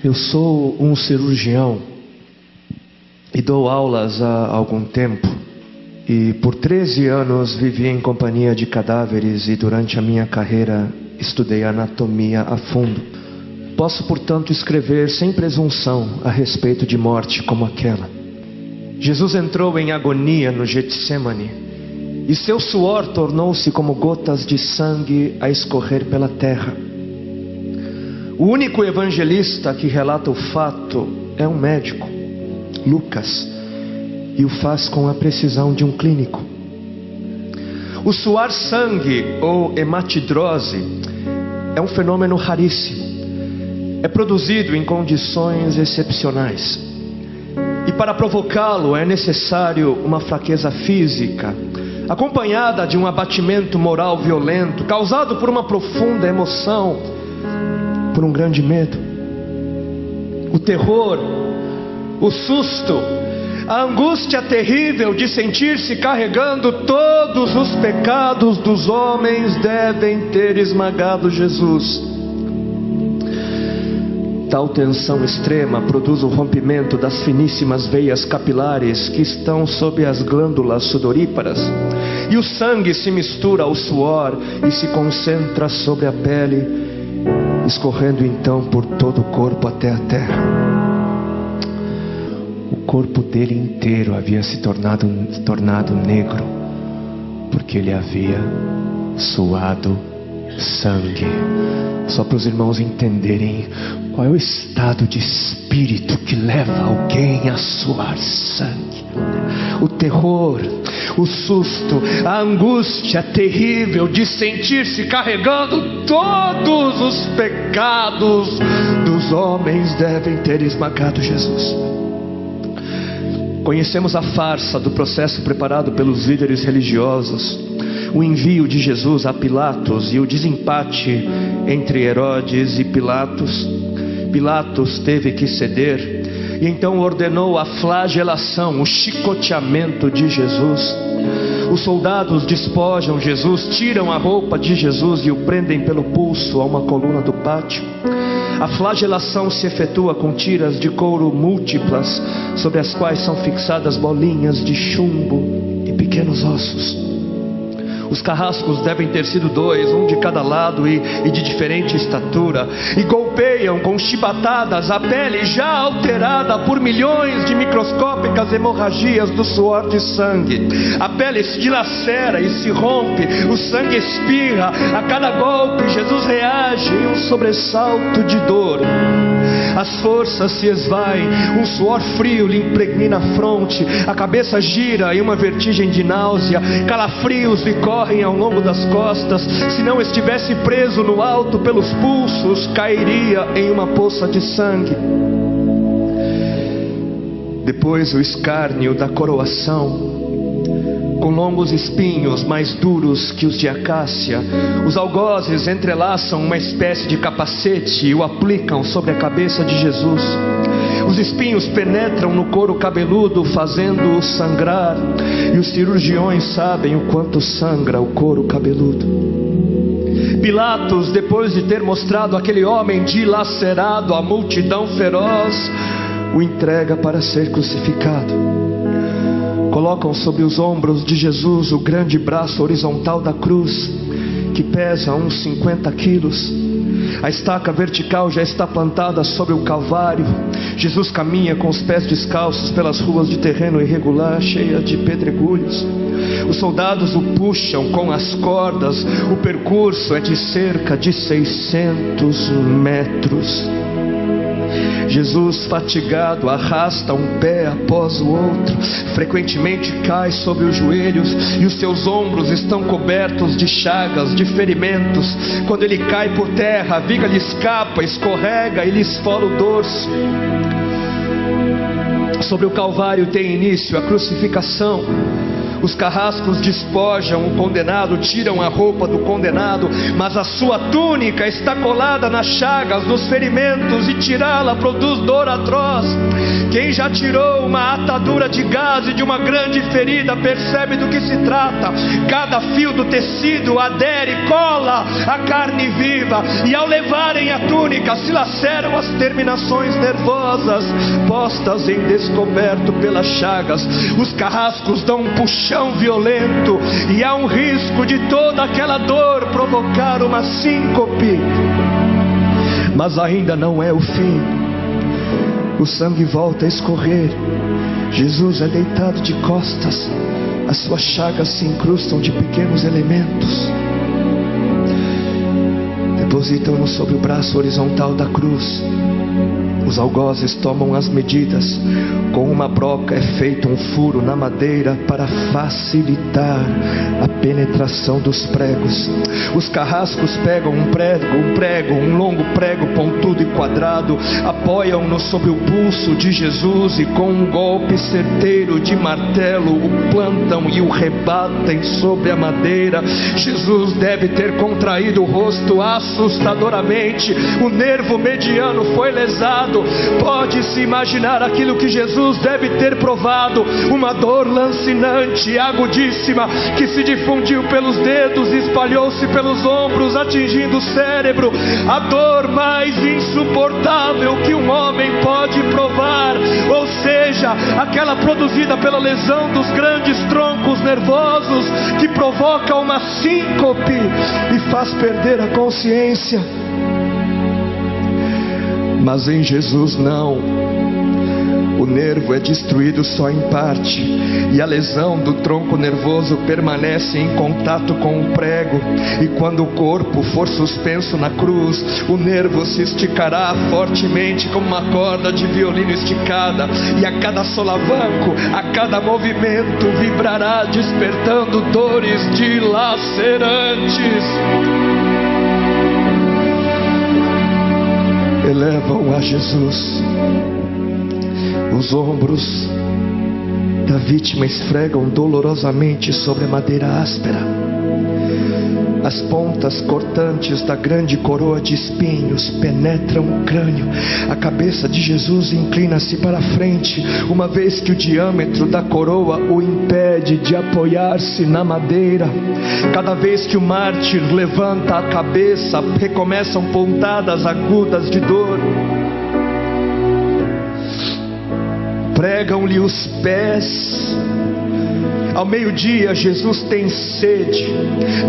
Eu sou um cirurgião e dou aulas há algum tempo. E por 13 anos vivi em companhia de cadáveres e durante a minha carreira estudei anatomia a fundo. Posso, portanto, escrever sem presunção a respeito de morte como aquela. Jesus entrou em agonia no Getsemane e seu suor tornou-se como gotas de sangue a escorrer pela terra. O único evangelista que relata o fato é um médico, Lucas, e o faz com a precisão de um clínico. O suar sangue ou hematidrose é um fenômeno raríssimo. É produzido em condições excepcionais. E para provocá-lo é necessário uma fraqueza física, acompanhada de um abatimento moral violento, causado por uma profunda emoção, por um grande medo. O terror, o susto, a angústia terrível de sentir-se carregando todos os pecados dos homens devem ter esmagado Jesus. Tal tensão extrema produz o rompimento das finíssimas veias capilares que estão sob as glândulas sudoríparas, e o sangue se mistura ao suor e se concentra sobre a pele, escorrendo então por todo o corpo até a terra. O corpo dele inteiro havia se tornado negro, porque ele havia suado sangue. Só para os irmãos entenderem qual é o estado de espírito que leva alguém a suar sangue. O terror, o susto, a angústia terrível de sentir-se carregando todos os pecados dos homens devem ter esmagado Jesus. Conhecemos a farsa do processo preparado pelos líderes religiosos, o envio de Jesus a Pilatos e o desempate entre Herodes e Pilatos. Pilatos teve que ceder e então ordenou a flagelação, o chicoteamento de Jesus. Os soldados despojam Jesus, tiram a roupa de Jesus e o prendem pelo pulso a uma coluna do pátio. A flagelação se efetua com tiras de couro múltiplas, sobre as quais são fixadas bolinhas de chumbo e pequenos ossos. Os carrascos devem ter sido 2, um de cada lado e de diferente estatura, e golpeiam com chibatadas a pele já alterada por milhões de microscópicas hemorragias do suor de sangue. A pele se dilacera e se rompe, o sangue espirra. A cada golpe Jesus reage em um sobressalto de dor. As forças se esvaem, um suor frio lhe impregna a fronte, a cabeça gira em uma vertigem de náusea, calafrios lhe correm ao longo das costas. Se não estivesse preso no alto pelos pulsos, cairia em uma poça de sangue. Depois o escárnio da coroação, com longos espinhos mais duros que os de acácia. Os algozes entrelaçam uma espécie de capacete e o aplicam sobre a cabeça de Jesus. Os espinhos penetram no couro cabeludo, fazendo-o sangrar, e os cirurgiões sabem o quanto sangra o couro cabeludo. Pilatos, depois de ter mostrado aquele homem dilacerado à multidão feroz, o entrega para ser crucificado. Colocam sobre os ombros de Jesus o grande braço horizontal da cruz, que pesa uns 50 quilos. A estaca vertical já está plantada sobre o Calvário. Jesus caminha com os pés descalços pelas ruas de terreno irregular, cheia de pedregulhos. Os soldados o puxam com as cordas. O percurso é de cerca de 600 metros. Jesus, fatigado, arrasta um pé após o outro, frequentemente cai sobre os joelhos e os seus ombros estão cobertos de chagas, de ferimentos. Quando ele cai por terra, a viga lhe escapa, escorrega e lhe esfola o dorso. Sobre o Calvário tem início a crucificação. Os carrascos despojam o condenado, tiram a roupa do condenado, mas a sua túnica está colada nas chagas dos ferimentos, e tirá-la produz dor atroz. Quem já tirou uma atadura de gaze de uma grande ferida percebe do que se trata. Cada fio do tecido adere, cola a carne viva, e ao levarem a túnica se laceram as terminações nervosas, postas em descoberto pelas chagas. Os carrascos dão um puxão violento, e há um risco de toda aquela dor provocar uma síncope. Mas ainda não é o fim. O sangue volta a escorrer. Jesus é deitado de costas. As suas chagas se incrustam de pequenos elementos. Depositam-no sobre o braço horizontal da cruz. Os algozes tomam as medidas. Com uma broca é feito um furo na madeira para facilitar a penetração dos pregos. Os carrascos pegam um longo prego pontudo e quadrado, apoiam-no sobre o pulso de Jesus e com um golpe certeiro de martelo o plantam e o rebatem sobre a madeira. Jesus deve ter contraído o rosto assustadoramente. O nervo mediano foi lesado. Pode-se imaginar aquilo que Jesus deve ter provado: uma dor lancinante, agudíssima, que se difundiu pelos dedos e espalhou-se pelos ombros, atingindo o cérebro. A dor mais insuportável que um homem pode provar, ou seja, aquela produzida pela lesão dos grandes troncos nervosos, que provoca uma síncope e faz perder a consciência. Mas em Jesus não. O nervo é destruído só em parte, e a lesão do tronco nervoso permanece em contato com o prego. E quando o corpo for suspenso na cruz, o nervo se esticará fortemente como uma corda de violino esticada, e a cada solavanco, a cada movimento, vibrará despertando dores dilacerantes. Elevam a Jesus. Os ombros da vítima esfregam dolorosamente sobre a madeira áspera. As pontas cortantes da grande coroa de espinhos penetram o crânio. A cabeça de Jesus inclina-se para a frente, uma vez que o diâmetro da coroa o impede de apoiar-se na madeira. Cada vez que o mártir levanta a cabeça, recomeçam pontadas agudas de dor. Pregam-lhe os pés. Ao meio-dia, Jesus tem sede.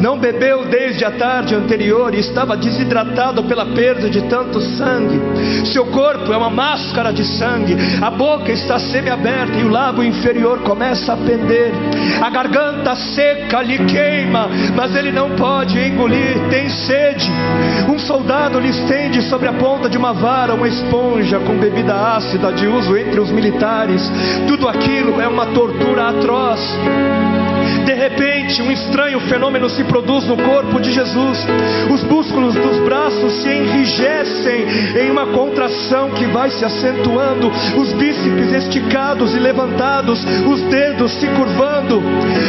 Não bebeu desde a tarde anterior e estava desidratado pela perda de tanto sangue. Seu corpo é uma máscara de sangue. A boca está semiaberta e o lábio inferior começa a pender. A garganta seca lhe queima, mas ele não pode engolir. Tem sede. Um soldado lhe estende sobre a ponta de uma vara uma esponja com bebida ácida de uso entre os militares. Tudo aquilo é uma tortura atroz. De repente, um estranho fenômeno se produz no corpo de Jesus. Os músculos dos braços se enrijecem em uma contração que vai se acentuando, os bíceps esticados e levantados, os dedos se curvando.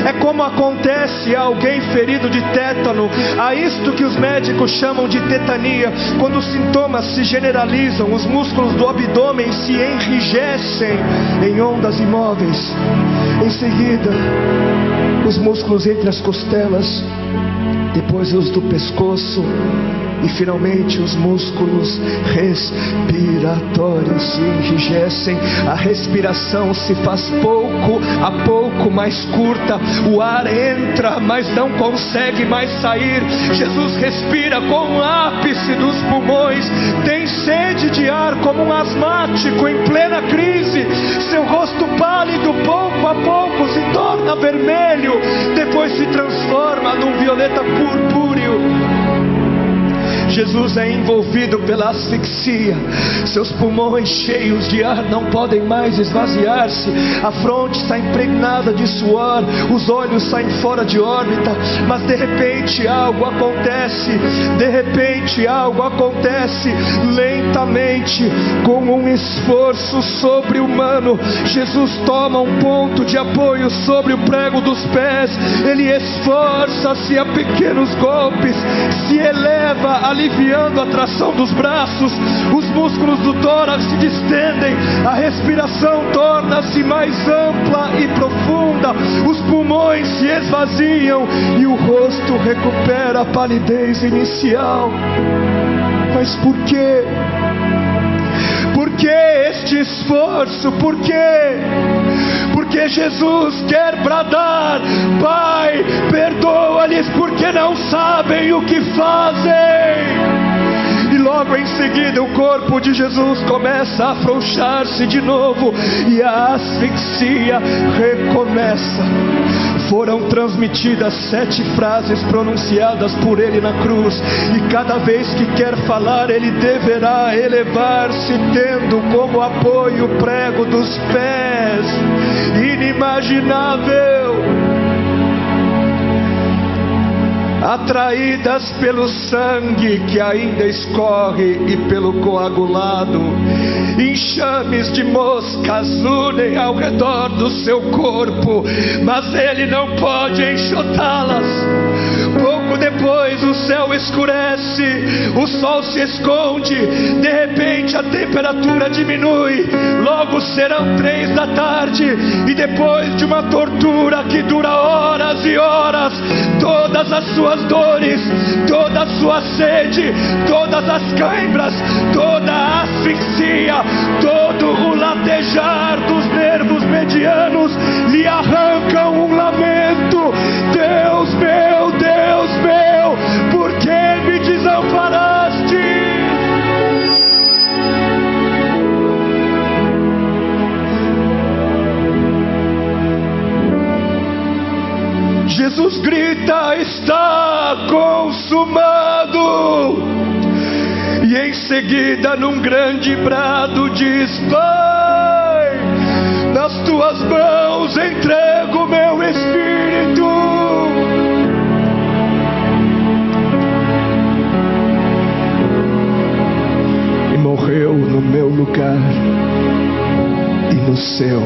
É como acontece a alguém ferido de tétano, a isto que os médicos chamam de tetania. Quando os sintomas se generalizam, os músculos do abdômen se enrijecem em ondas imóveis. Em seguida, os músculos entre as costelas, depois os do pescoço e finalmente os músculos respiratórios se enrijecem. A respiração se faz pouco a pouco mais curta. O ar entra, mas não consegue mais sair. Jesus respira com o ápice dos pulmões. Tem sede de ar como um asmático em plena crise. Seu rosto pálido pouco a pouco se torna vermelho, depois se transforma num violeta purpúreo. Jesus é envolvido pela asfixia. Seus pulmões cheios de ar não podem mais esvaziar-se. A fronte está impregnada de suor, os olhos saem fora de órbita. Mas de repente algo acontece. De repente algo acontece. Lentamente, com um esforço sobre-humano, Jesus toma um ponto de apoio sobre o prego dos pés. Ele esforça-se a pequenos golpes, se eleva, aliviando a tração dos braços. Os músculos do tórax se distendem, a respiração torna-se mais ampla e profunda, os pulmões se esvaziam e o rosto recupera a palidez inicial. Mas por quê? Por que este esforço? Por quê? Porque Jesus quer bradar: Pai, perdoa-lhes, porque não sabem o que fazem. E logo em seguida o corpo de Jesus começa a afrouxar-se de novo e a asfixia recomeça. Foram transmitidas 7 frases pronunciadas por ele na cruz, e cada vez que quer falar ele deverá elevar-se, tendo como apoio o prego dos pés. Inimaginável! Atraídas pelo sangue que ainda escorre e pelo coagulado, enxames de moscas unem ao redor do seu corpo, mas ele não pode enxotá-las. Pouco depois o céu escurece, o sol se esconde, de repente a temperatura diminui. Logo serão 3 da tarde, e depois de uma tortura que dura horas e horas, todas as suas dores, toda a sua sede, todas as cãibras, toda a asfixia, todo o latejar dos nervos medianos lhe arrancam um lamento: Deus meu, por que me desamparaste? Jesus grita: está consumado. E em seguida, num grande brado, diz: Pai, nas tuas mãos entrego o meu espírito. E morreu no meu lugar e no seu.